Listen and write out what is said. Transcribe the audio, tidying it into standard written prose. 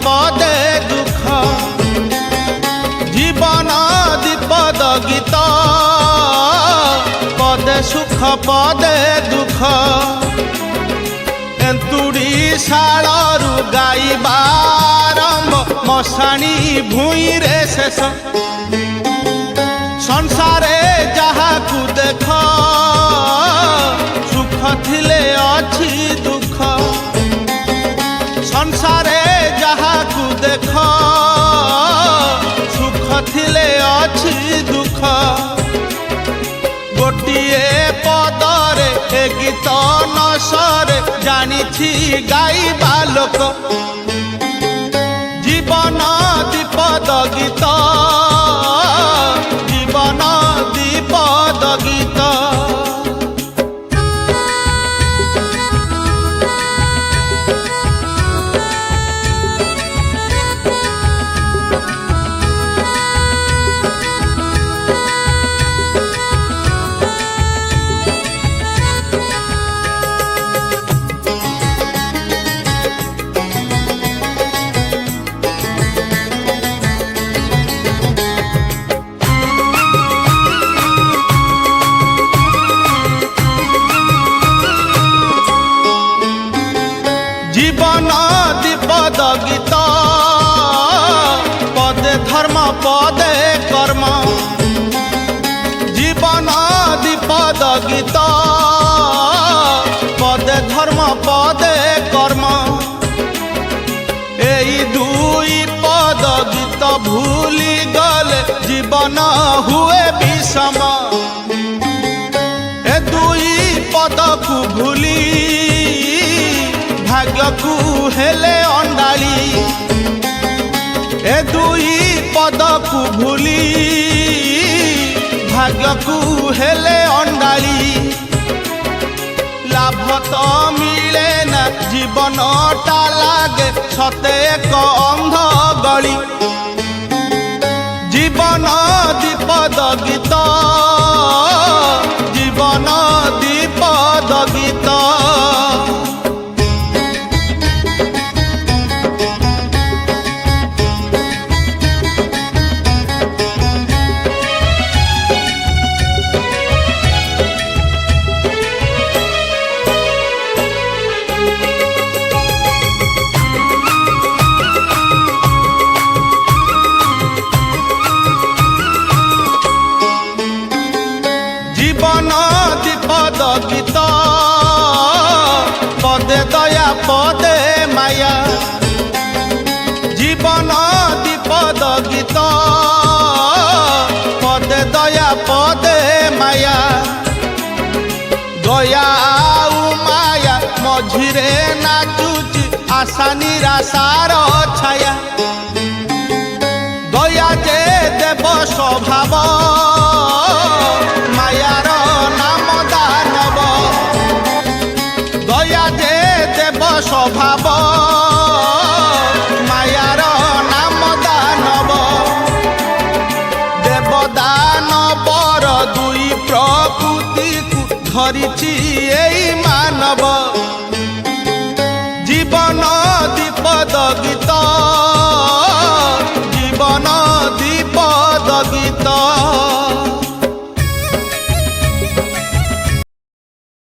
পদে দুঃখ জীবন দ্বিপদ গীত পদে সুখ পদে দুঃখ এନ୍ତୁଡ଼ି ଶାଳରୁ ଗାଇବା ଆରମ୍ଭ ମଶାଣି ଭୂଇଁରେ ଶେଷ ସଂସାରେ ଯାହାକୁ ଦେଖ ସୁଖ ଥିଲେ ଅଛି ଦୁଃଖ ସଂସାରେ ଯାହାକୁ ଦେଖ ସୁଖ ଥିଲେ ଅଛି ଦୁଃଖ ଗୋଟିଏ ପଦରେ ଏ ଗୀତ ନସରେ ଜାଣିଛି ଗାଇବା ଲୋକ ଜୀବନ ଦ୍ୱିପଦ ଗୀତ ଜୀବନ ଦ୍ୱିପଦ ଗୀତ জীবন দ্বিপদ গীত পদে ধর্ম পদে কর্ম জীবন দ্বিপদ গীত পদে ধর্ম পদে কর্ম এই দুই পদ গীত ভুলি গলে জীবন হুয়ে বিষম এ দুই পদকু ভুলি ভাগ্যকু হেলে অন্ডালি এ দুই পদকু ভুলি ভাগ্যকু হেলে অন্ডালি লাভ তো মিলে না জীবনটা লাগে সতে এক অন্ধ গলি জীবন দ্বিপদ গীত জীবন দ্বিপদ গীত জীবন দ্বিপদ গীত পদে দয়া পদে মায়া জীবন দ্বিপদ গীত পদে দয়া পদে মায়া দয়া আউ মায়া মঝিরে নাচুচি আশা নিরাশার ছায়া দয়া যে দেব স্বভাব মায়ার নাম দানব দয়া যে দেব স্বভাব মায়ার নাম দানব দেব দানবর দুই প্রকৃতিকু ধরিছি এই মানব জীবন দ্বিপদ গীত জীবন দ্বিপদ গীত